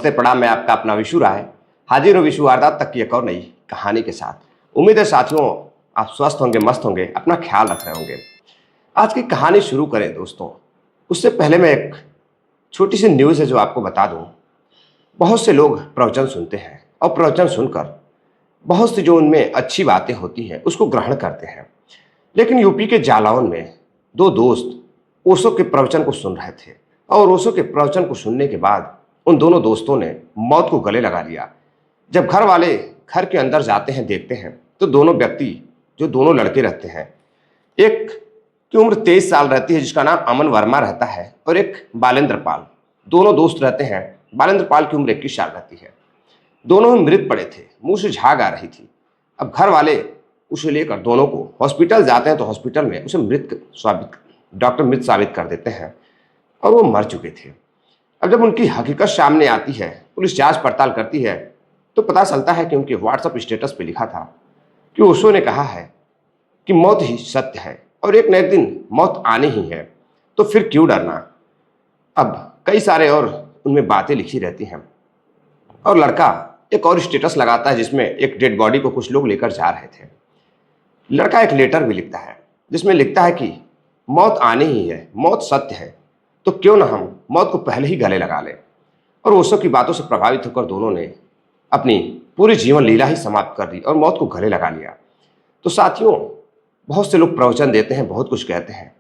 नमस्ते प्रणाम, मैं आपका अपना विशु राय हाजिर हूँ विशु वारदात तक की एक और नई कहानी के साथ। उम्मीद है साथियों आप स्वस्थ होंगे, मस्त होंगे, अपना ख्याल रख रहे होंगे। आज की कहानी शुरू करें दोस्तों, उससे पहले मैं एक छोटी सी न्यूज़ है जो आपको बता दूं। बहुत से लोग प्रवचन सुनते हैं और प्रवचन सुनकर बहुत सी जो उनमें अच्छी बातें होती हैं उसको ग्रहण करते हैं। लेकिन यूपी के जालौन में दो दोस्त ओशो के प्रवचन को सुन रहे थे और ओशो के प्रवचन को सुनने के बाद उन दोनों दोस्तों ने मौत को गले लगा लिया। जब घर वाले घर के अंदर जाते हैं, देखते हैं तो दोनों व्यक्ति, जो दोनों लड़के रहते हैं, एक की उम्र 23 साल रहती है जिसका नाम अमन वर्मा रहता है और एक बालेंद्र पाल, दोनों दोस्त रहते हैं। बालेंद्र पाल की उम्र 21 साल रहती है। दोनों ही मृत पड़े थे, मुंह से झाग आ रही थी। अब घर वाले उसे लेकर दोनों को हॉस्पिटल जाते हैं तो हॉस्पिटल में उसे डॉक्टर मृत साबित कर देते हैं और वो मर चुके थे। अब जब उनकी हकीकत सामने आती है, पुलिस जांच पड़ताल करती है तो पता चलता है कि उनके व्हाट्सएप स्टेटस पे लिखा था कि ओशो ने कहा है कि मौत ही सत्य है और एक न एक दिन मौत आनी ही है, तो फिर क्यों डरना। अब कई सारे और उनमें बातें लिखी रहती हैं और लड़का एक और स्टेटस लगाता है जिसमें एक डेड बॉडी को कुछ लोग लेकर जा रहे थे। लड़का एक लेटर भी लिखता है जिसमें लिखता है कि मौत आनी ही है, मौत सत्य है, तो क्यों ना हम मौत को पहले ही गले लगा लें। और ओशो की बातों से प्रभावित होकर दोनों ने अपनी पूरी जीवन लीला ही समाप्त कर दी और मौत को गले लगा लिया। तो साथियों, बहुत से लोग प्रवचन देते हैं, बहुत कुछ कहते हैं,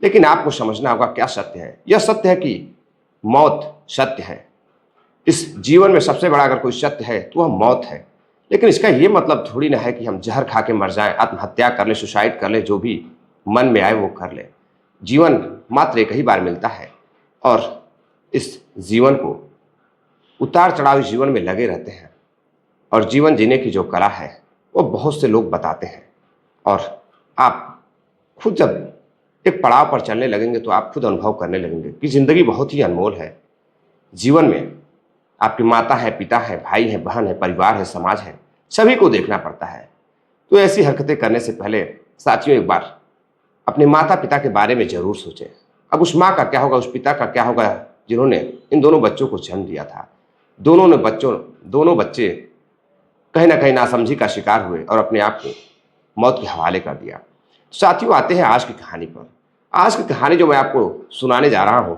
लेकिन आपको समझना होगा क्या सत्य है। यह सत्य है कि मौत सत्य है। इस जीवन में सबसे बड़ा अगर कोई सत्य है तो वह मौत है। लेकिन इसका ये मतलब थोड़ी ना है कि हम जहर खा के मर जाएं, आत्महत्या कर लें, सुसाइड कर लें, जो भी मन में आए वो कर लें। जीवन मात्र एक ही बार मिलता है और इस जीवन को उतार चढ़ाव इस जीवन में लगे रहते हैं और जीवन जीने की जो कला है वो बहुत से लोग बताते हैं। और आप खुद जब एक पड़ाव पर चलने लगेंगे तो आप खुद अनुभव करने लगेंगे कि ज़िंदगी बहुत ही अनमोल है। जीवन में आपकी माता है, पिता है, भाई है, बहन है, परिवार है, समाज है, सभी को देखना पड़ता है। तो ऐसी हरकतें करने से पहले साथियों एक बार अपने माता पिता के बारे में जरूर सोचें। अब उस माँ का क्या होगा, उस पिता का क्या होगा जिन्होंने इन दोनों बच्चों को जन्म दिया था। दोनों बच्चे कहीं ना कहीं नासमझी का शिकार हुए और अपने आप को मौत के हवाले कर दिया। साथियों, आते हैं आज की कहानी पर। आज की कहानी जो मैं आपको सुनाने जा रहा हूँ,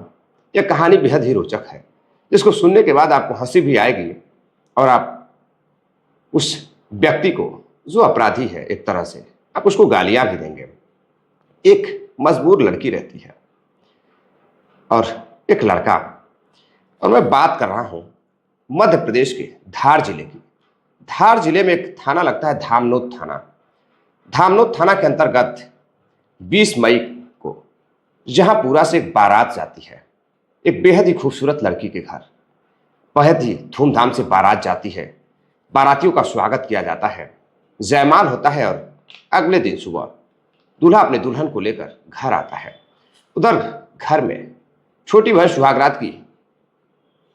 यह कहानी बेहद ही रोचक है, जिसको सुनने के बाद आपको हंसी भी आएगी और आप उस व्यक्ति को, जो अपराधी है एक तरह से, आप उसको गालियां भी देंगे। एक मजबूर लड़की रहती है और एक लड़का, और मैं बात कर रहा हूं मध्य प्रदेश के धार जिले की। धार जिले में एक थाना लगता है धामनोद थाना। धामनोद थाना के अंतर्गत 20 मई को जहांपुरा से एक बारात जाती है, एक बेहद ही खूबसूरत लड़की के घर। बेहद ही धूमधाम से बारात जाती है, बारातियों का स्वागत किया जाता है, जयमाल होता है और अगले दिन सुबह दूल्हा अपने दुल्हन को लेकर घर आता है। उधर घर में छोटी बहन सुहागरात की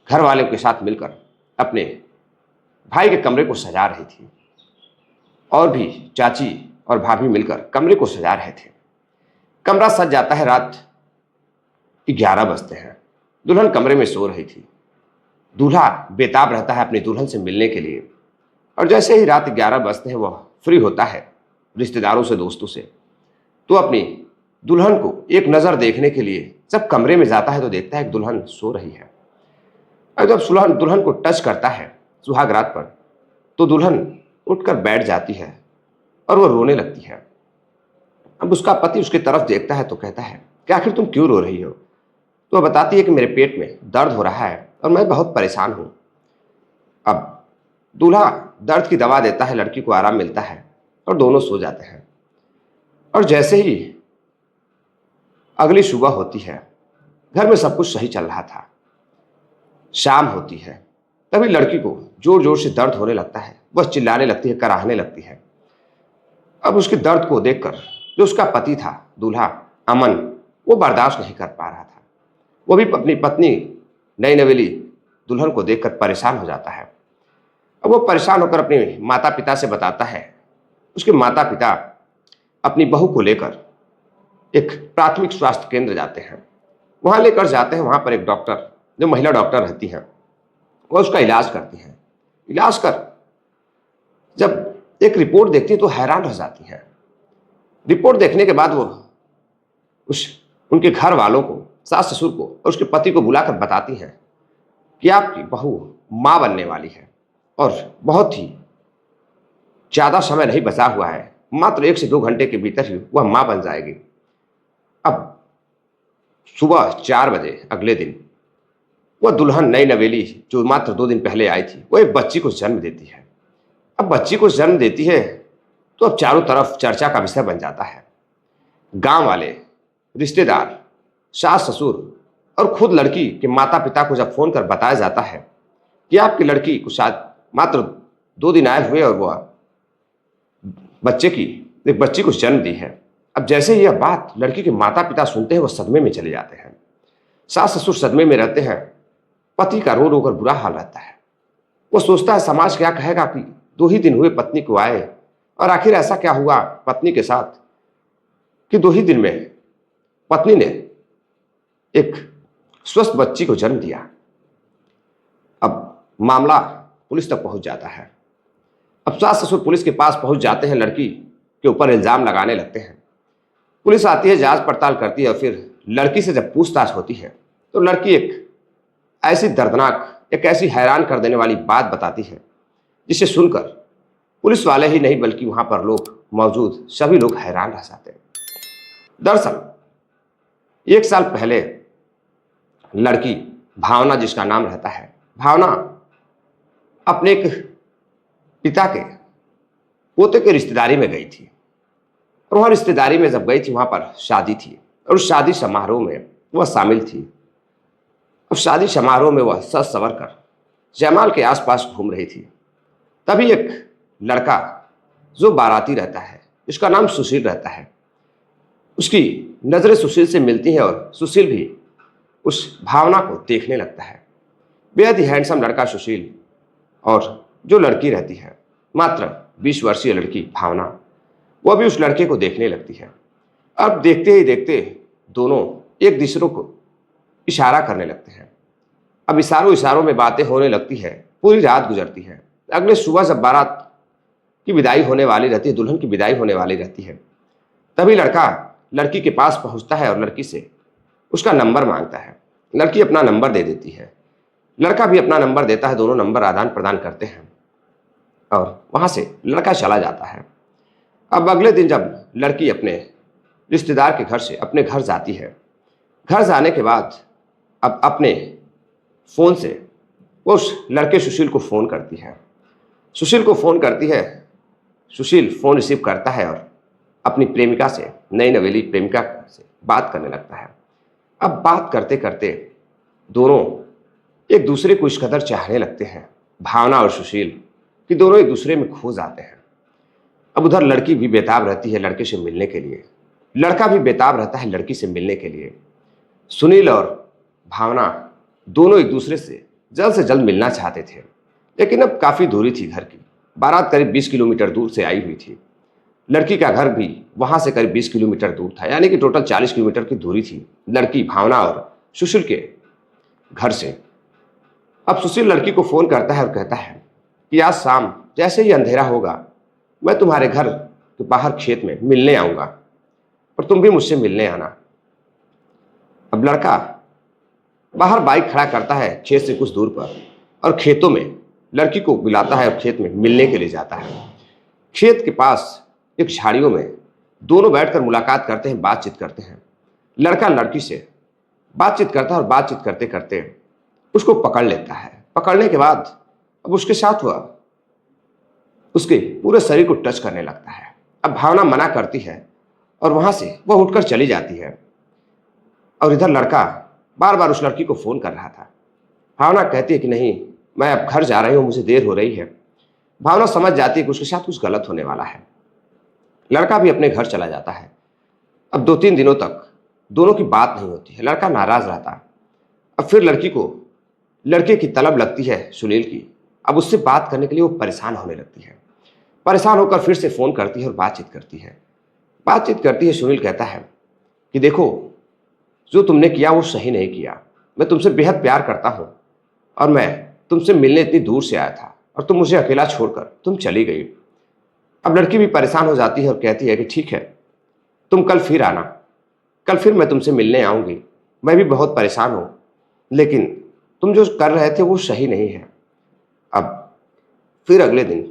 घर वालों के साथ मिलकर अपने भाई के कमरे को सजा रही थी और भी चाची और भाभी मिलकर कमरे को सजा रहे थे। कमरा सज जाता है, रात 11 बजते हैं। दुल्हन कमरे में सो रही थी। दूल्हा बेताब रहता है अपनी दुल्हन से मिलने के लिए और जैसे ही रात 11 बजते हैं वह फ्री होता है रिश्तेदारों से, दोस्तों से, तो अपनी दुल्हन को एक नज़र देखने के लिए जब कमरे में जाता है तो देखता है कि दुल्हन सो रही है। और जब दुल्हन को टच करता है सुहागरात पर तो दुल्हन उठकर बैठ जाती है और वो रोने लगती है। अब उसका पति उसकी तरफ देखता है तो कहता है कि आखिर तुम क्यों रो रही हो। तो वह बताती है कि मेरे पेट में दर्द हो रहा है और मैं बहुत परेशान हूँ। अब दूल्हा दर्द की दवा देता है, लड़की को आराम मिलता है और दोनों सो जाते हैं। और जैसे ही अगली सुबह होती है, घर में सब कुछ सही चल रहा था। शाम होती है, तभी लड़की को जोर जोर से दर्द होने लगता है। वह चिल्लाने लगती है, कराहने लगती है। अब उसके दर्द को देखकर जो उसका पति था, दूल्हा अमन, वो बर्दाश्त नहीं कर पा रहा था। वो भी अपनी पत्नी नई नवेली दुल्हन को देखकर परेशान हो जाता है। अब वो परेशान होकर अपने माता पिता से बताता है। उसके माता पिता अपनी बहू को लेकर एक प्राथमिक स्वास्थ्य केंद्र जाते हैं। वहाँ लेकर जाते हैं। वहाँ पर एक डॉक्टर, जो महिला डॉक्टर रहती हैं, वह उसका इलाज करती हैं। इलाज कर जब एक रिपोर्ट देखती हैं तो हैरान रह जाती हैं। रिपोर्ट देखने के बाद वो उस उनके घर वालों को, सास ससुर को और उसके पति को बुलाकर बताती हैं कि आपकी बहू माँ बनने वाली है और बहुत ही ज़्यादा समय नहीं बचा हुआ है, मात्र 1 से 2 घंटे के भीतर ही वह माँ बन जाएगी। अब सुबह 4 बजे अगले दिन वह दुल्हन नई नवेली जो मात्र 2 दिन पहले आई थी, वो एक बच्ची को जन्म देती है। अब बच्ची को जन्म देती है तो अब चारों तरफ चर्चा का विषय बन जाता है। गांव वाले, रिश्तेदार, सास ससुर और खुद लड़की के माता पिता को जब फोन कर बताया जाता है कि आपकी लड़की को शायद मात्र 2 दिन आए हुए और वह एक बच्ची को जन्म दी है। अब जैसे ही यह बात लड़की के माता पिता सुनते हैं, वह सदमे में चले जाते हैं। सास ससुर सदमे में रहते हैं। पति का रो रो कर बुरा हाल रहता है। वो सोचता है समाज क्या कहेगा कि 2 ही दिन हुए पत्नी को आए, और आखिर ऐसा क्या हुआ पत्नी के साथ कि 2 ही दिन में पत्नी ने एक स्वस्थ बच्ची को जन्म दिया। अब मामला पुलिस तक पहुंच जाता है। अब सास ससुर पुलिस के पास पहुंच जाते हैं, लड़की के ऊपर इल्जाम लगाने लगते हैं। पुलिस आती है, जांच पड़ताल करती है और फिर लड़की से जब पूछताछ होती है तो लड़की एक ऐसी दर्दनाक, एक ऐसी हैरान कर देने वाली बात बताती है जिसे सुनकर पुलिस वाले ही नहीं बल्कि वहां पर लोग मौजूद सभी लोग हैरान रह जाते हैं। दरअसल 1 साल पहले लड़की भावना, जिसका नाम रहता है, भावना अपने एक पिता के पोते के रिश्तेदारी में गई थी। और वहाँ रिश्तेदारी में जब गई थी, वहाँ पर शादी थी और उस शादी समारोह में वह शामिल थी। अब शादी समारोह में वह सज संवर कर जयमाल के आसपास घूम रही थी। तभी एक लड़का जो बाराती रहता है, जिसका नाम सुशील रहता है, उसकी नज़रें सुशील से मिलती हैं और सुशील भी उस भावना को देखने लगता है। बेहद ही हैंडसम लड़का सुशील, और जो लड़की रहती है मात्र 20 वर्षीय लड़की भावना, वह भी उस लड़के को देखने लगती है। अब देखते ही देखते दोनों एक दूसरे को इशारा करने लगते हैं। अब इशारों में बातें होने लगती है। पूरी रात गुजरती है। अगले सुबह जब बारात की विदाई होने वाली रहती है, दुल्हन की विदाई होने वाली रहती है, तभी लड़का लड़की के पास पहुंचता है और लड़की से उसका नंबर मांगता है। लड़की अपना नंबर दे देती है, लड़का भी अपना नंबर देता है। दोनों नंबर आदान प्रदान करते हैं और वहां से लड़का चला जाता है। अब अगले दिन जब लड़की अपने रिश्तेदार के घर से अपने घर जाती है, घर जाने के बाद अब अपने फ़ोन से वो उस लड़के सुशील को फ़ोन करती है। सुशील को फ़ोन करती है। सुशील फ़ोन रिसीव करता है और अपनी प्रेमिका से, नई नवेली प्रेमिका से बात करने लगता है। अब बात करते करते दोनों एक दूसरे को इस कदर चाहने लगते हैं, भावना और सुशील, कि दोनों एक दूसरे में खो जाते हैं। अब उधर लड़की भी बेताब रहती है लड़के से मिलने के लिए, लड़का भी बेताब रहता है लड़की से मिलने के लिए। सुनील और भावना दोनों एक दूसरे से जल्द मिलना चाहते थे, लेकिन अब काफ़ी दूरी थी घर की। बारात करीब 20 किलोमीटर दूर से आई हुई थी। लड़की का घर भी वहाँ से करीब 20 किलोमीटर दूर था, यानी कि टोटल 40 किलोमीटर की दूरी थी लड़की, भावना और सुशील के घर से। अब सुशील लड़की को फ़ोन करता है और कहता है कि आज शाम जैसे ही अंधेरा होगा, मैं तुम्हारे घर के बाहर खेत में मिलने आऊँगा और तुम भी मुझसे मिलने आना। अब लड़का बाहर बाइक खड़ा करता है खेत से कुछ दूर पर, और खेतों में लड़की को बुलाता है और खेत में मिलने के लिए जाता है। खेत के पास एक झाड़ियों में दोनों बैठकर मुलाकात करते हैं, बातचीत करते हैं। लड़का लड़की से बातचीत करता है और बातचीत करते करते उसको पकड़ लेता है। पकड़ने के बाद अब उसके साथ वह उसके पूरे शरीर को टच करने लगता है। अब भावना मना करती है और वहां से वह उठकर चली जाती है, और इधर लड़का बार बार उस लड़की को फ़ोन कर रहा था। भावना कहती है कि नहीं, मैं अब घर जा रही हूँ, मुझे देर हो रही है। भावना समझ जाती है कि उसके साथ कुछ गलत होने वाला है। लड़का भी अपने घर चला जाता है। अब 2-3 दिनों तक दोनों की बात नहीं होती है। लड़का नाराज रहता है। अब फिर लड़की को लड़के की तलब लगती है सुनील की। अब उससे बात करने के लिए वो परेशान होने लगती है। परेशान होकर फिर से फ़ोन करती है और बातचीत करती है। सुनील कहता है कि देखो, जो तुमने किया वो सही नहीं किया। मैं तुमसे बेहद प्यार करता हूँ और मैं तुमसे मिलने इतनी दूर से आया था और तुम मुझे अकेला छोड़कर तुम चली गई। अब लड़की भी परेशान हो जाती है और कहती है कि ठीक है, तुम कल फिर आना, कल फिर मैं तुमसे मिलने आऊंगी। मैं भी बहुत परेशान हूं, लेकिन तुम जो कर रहे थे वो सही नहीं है। अब फिर अगले दिन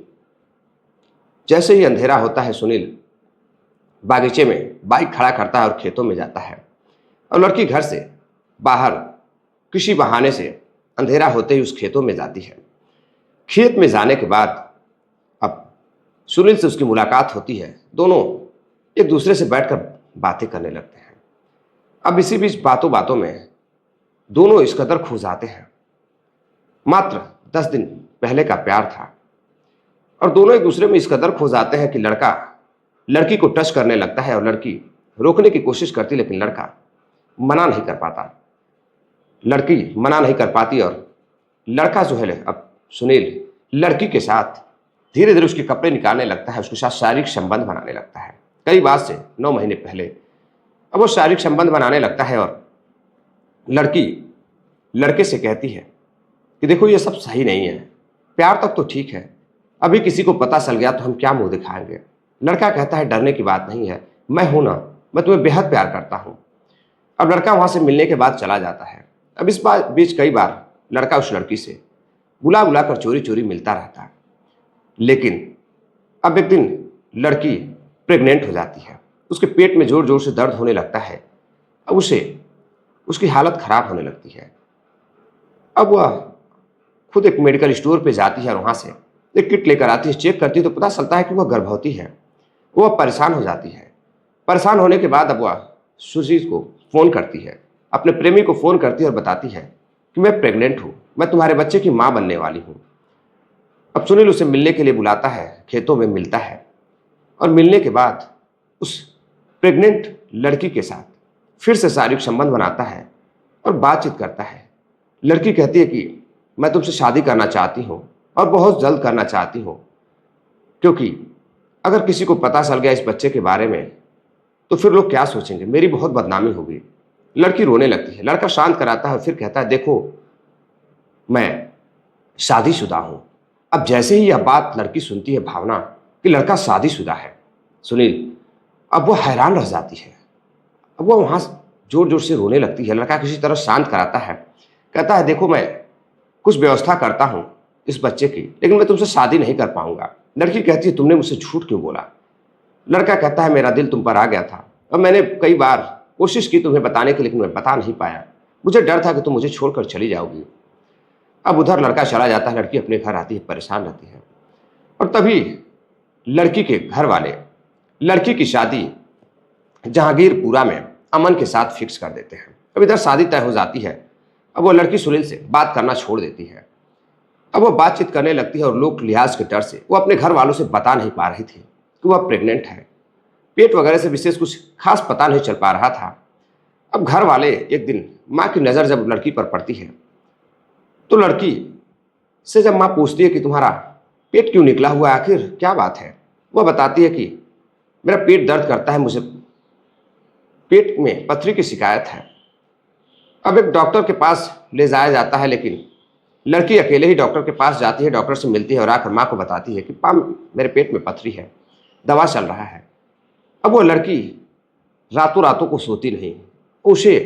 जैसे ही अंधेरा होता है, सुनील बागीचे में बाइक खड़ा करता है और खेतों में जाता है। और लड़की घर से बाहर किसी बहाने से अंधेरा होते ही उस खेतों में जाती है। खेत में जाने के बाद अब सुनील से उसकी मुलाकात होती है। दोनों एक दूसरे से बैठकर बातें करने लगते हैं। अब इसी बीच बातों बातों में दोनों इस कदर खो जाते हैं। मात्र 10 दिन पहले का प्यार था और दोनों एक दूसरे में इस कदर खो जाते हैं कि लड़का लड़की को टच करने लगता है और लड़की रोकने की कोशिश करती, लेकिन लड़का मना नहीं कर पाता। लड़की मना नहीं कर पाती और लड़का जो है अब सुनील लड़की के साथ धीरे धीरे उसके कपड़े निकालने लगता है, उसके साथ शारीरिक संबंध बनाने लगता है। करीब आज से 9 महीने पहले अब वो शारीरिक संबंध बनाने लगता है और लड़की लड़के से कहती है कि देखो ये सब सही नहीं है, प्यार तक तो ठीक है, अभी किसी को पता चल गया तो हम क्या मुंह दिखाएंगे। लड़का कहता है डरने की बात नहीं है, मैं हूं ना, मैं तुम्हें बेहद प्यार करता हूं। अब लड़का वहां से मिलने के बाद चला जाता है। अब इस बीच कई बार लड़का उस लड़की से बुला बुला कर चोरी चोरी मिलता रहता है, लेकिन अब एक दिन लड़की प्रेग्नेंट हो जाती है। उसके पेट में जोर जोर से दर्द होने लगता है। अब उसे उसकी हालत खराब होने लगती है। अब वह खुद एक मेडिकल स्टोर पे जाती है और वहां से एक किट लेकर आती है। चेक करती है तो पता चलता है कि वह गर्भवती है। वह परेशान हो जाती है। परेशान होने के बाद अब वह सुजीत को फ़ोन करती है, अपने प्रेमी को फ़ोन करती है और बताती है कि मैं प्रेग्नेंट हूँ, मैं तुम्हारे बच्चे की माँ बनने वाली हूँ। अब सुनील उसे मिलने के लिए बुलाता है, खेतों में मिलता है और मिलने के बाद उस प्रेग्नेंट लड़की के साथ फिर से शारीरिक संबंध बनाता है और बातचीत करता है। लड़की कहती है कि मैं तुमसे शादी करना चाहती हूँ और बहुत जल्द करना चाहती हूँ, क्योंकि अगर किसी को पता चल गया इस बच्चे के बारे में तो फिर लोग क्या सोचेंगे, मेरी बहुत बदनामी होगी। लड़की रोने लगती है। लड़का शांत कराता है और फिर कहता है देखो मैं शादीशुदा हूं। अब जैसे ही यह बात लड़की सुनती है भावना कि लड़का शादीशुदा है, सुनील अब वो हैरान रह जाती है। अब वो वहां जोर जोर से रोने लगती है। लड़का किसी तरह शांत कराता है, कहता है देखो मैं कुछ व्यवस्था करता हूं इस बच्चे की, लेकिन मैं तुमसे शादी नहीं कर पाऊंगा। लड़की कहती है तुमने मुझसे झूठ क्यों बोला। लड़का कहता है मेरा दिल तुम पर आ गया था और मैंने कई बार कोशिश की तुम्हें बताने की, लेकिन मैं बता नहीं पाया। मुझे डर था कि तुम मुझे छोड़कर चली जाओगी। अब उधर लड़का चला जाता है। लड़की अपने घर आती है, परेशान रहती है और तभी लड़की के घर वाले लड़की की शादी जहांगीरपुरा में अमन के साथ फिक्स कर देते हैं। अब इधर शादी तय हो जाती है। अब वो लड़की सुनील से बात करना छोड़ देती है। अब वो बातचीत करने लगती है और लोग लिहाज के डर से वो अपने घर वालों से बता नहीं पा रही थी कि वह प्रेग्नेंट है। पेट वगैरह से विशेष कुछ खास पता नहीं चल पा रहा था। अब घर वाले एक दिन माँ की नज़र जब लड़की पर पड़ती है तो लड़की से जब माँ पूछती है कि तुम्हारा पेट क्यों निकला हुआ है, आखिर क्या बात है, वह बताती है कि मेरा पेट दर्द करता है, मुझे पेट में पथरी की शिकायत है। अब एक डॉक्टर के पास ले जाया जाता है, लेकिन लड़की अकेले ही डॉक्टर के पास जाती है, डॉक्टर से मिलती है और आकर माँ को बताती है कि माँ मेरे पेट में पथरी है, दवा चल रहा है। अब वो लड़की रातों रातों को सोती नहीं, उसे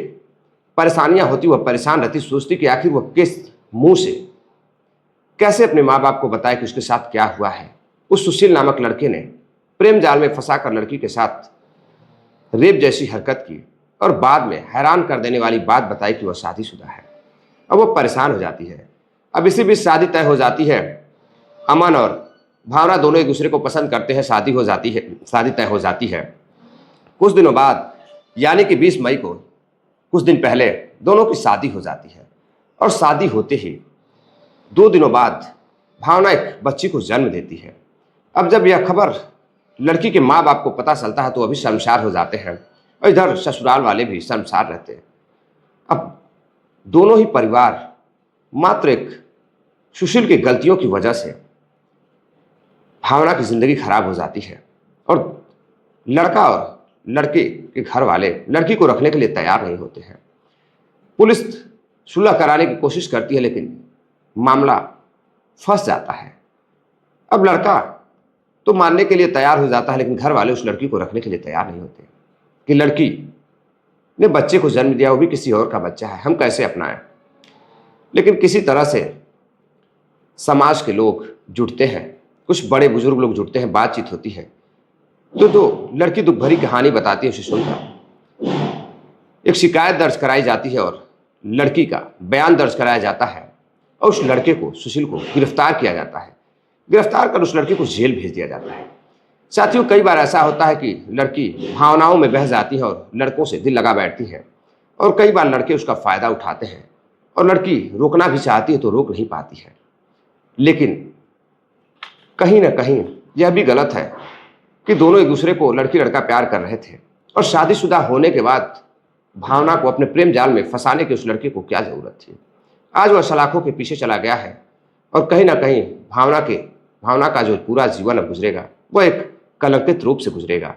परेशानियां होती, वह परेशान रहती, सोचती कि आखिर वह किस मुंह से कैसे अपने माँ बाप को बताए कि उसके साथ क्या हुआ है। उस सुशील नामक लड़के ने प्रेम जाल में फंसाकर लड़की के साथ रेप जैसी हरकत की और बाद में हैरान कर देने वाली बात बताई कि वह शादीशुदा है। अब वो परेशान हो जाती है। अब इसी बीच शादी तय हो जाती है। अमन और भावना दोनों एक दूसरे को पसंद करते हैं। शादी हो जाती है, शादी तय हो जाती है। कुछ दिनों बाद यानी कि 20 मई को, कुछ दिन पहले दोनों की शादी हो जाती है और शादी होते ही 2 दिनों बाद भावना एक बच्ची को जन्म देती है। अब जब यह खबर लड़की के माँ बाप को पता चलता है तो अभी शर्मसार हो जाते हैं और इधर ससुराल वाले भी शर्मसार रहते हैं। अब दोनों ही परिवार मात्र एक सुशील की गलतियों की वजह से भावना की जिंदगी खराब हो जाती है और लड़का और लड़के के घर वाले लड़की को रखने के लिए तैयार नहीं होते हैं। पुलिस सुलह कराने की कोशिश करती है, लेकिन मामला फंस जाता है। अब लड़का तो मानने के लिए तैयार हो जाता है, लेकिन घर वाले उस लड़की को रखने के लिए तैयार नहीं होते कि लड़की ने बच्चे को जन्म दिया, वो भी किसी और का बच्चा है, हम कैसे अपनाएं। लेकिन किसी तरह से समाज के लोग जुटते हैं, कुछ बड़े बुजुर्ग लोग जुटते हैं, बातचीत होती है तो लड़की दुख भरी कहानी बताती है। उसे सुनकर एक शिकायत दर्ज कराई जाती है और लड़की का बयान दर्ज कराया जाता है और उस लड़के को, सुशील को गिरफ्तार किया जाता है। गिरफ्तार कर उस लड़के को जेल भेज दिया जाता है। साथियों, कई बार ऐसा होता है कि लड़की भावनाओं में बह जाती है और लड़कों से दिल लगा बैठती है, और कई बार लड़के उसका फायदा उठाते हैं और लड़की रोकना भी चाहती है तो रोक नहीं पाती है। लेकिन कहीं ना कहीं यह भी गलत है कि दोनों एक दूसरे को, लड़की लड़का, प्यार कर रहे थे और शादीशुदा होने के बाद भावना को अपने प्रेम जाल में फंसाने की उस लड़के को क्या जरूरत थी। आज वह सलाखों के पीछे चला गया है और कहीं ना कहीं भावना का जो पूरा जीवन अब गुजरेगा वह एक कलंकित रूप से गुजरेगा।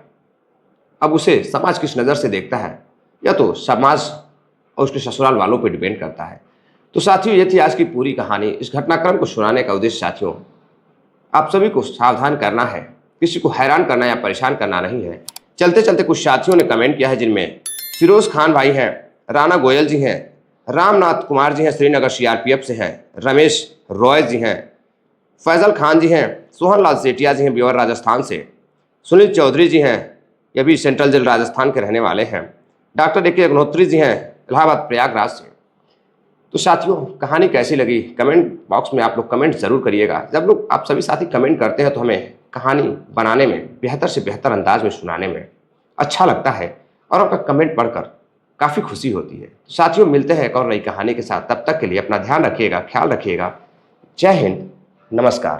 अब उसे समाज किस नज़र से देखता है, या तो समाज और उसके ससुराल वालों पर डिपेंड करता है। तो साथियों, ये थी आज की पूरी कहानी। इस घटनाक्रम को सुनाने का उद्देश्य साथियों आप सभी को सावधान करना है, किसी को हैरान करना या परेशान करना नहीं है। चलते चलते कुछ साथियों ने कमेंट किया है, जिनमें फिरोज खान भाई हैं, राणा गोयल जी हैं, रामनाथ कुमार जी हैं, श्रीनगर सीआरपीएफ से हैं, रमेश रॉय जी हैं, फैजल खान जी हैं, सोहन लाल सेठिया जी हैं ब्योर राजस्थान से, सुनील चौधरी जी हैं, ये भी सेंट्रल जेल राजस्थान के रहने वाले हैं, डॉक्टर ए.के. अग्निहोत्री जी हैं, इलाहाबाद प्रयागराज से। तो साथियों, कहानी कैसी लगी कमेंट बॉक्स में आप लोग कमेंट जरूर करिएगा। जब लोग आप सभी साथी कमेंट करते हैं तो हमें कहानी बनाने में, बेहतर से बेहतर अंदाज में सुनाने में अच्छा लगता है और आपका कमेंट पढ़कर काफ़ी खुशी होती है। तो साथियों, मिलते हैं एक और नई कहानी के साथ। तब तक के लिए अपना ध्यान रखिएगा, ख्याल रखिएगा। जय हिंद, नमस्कार।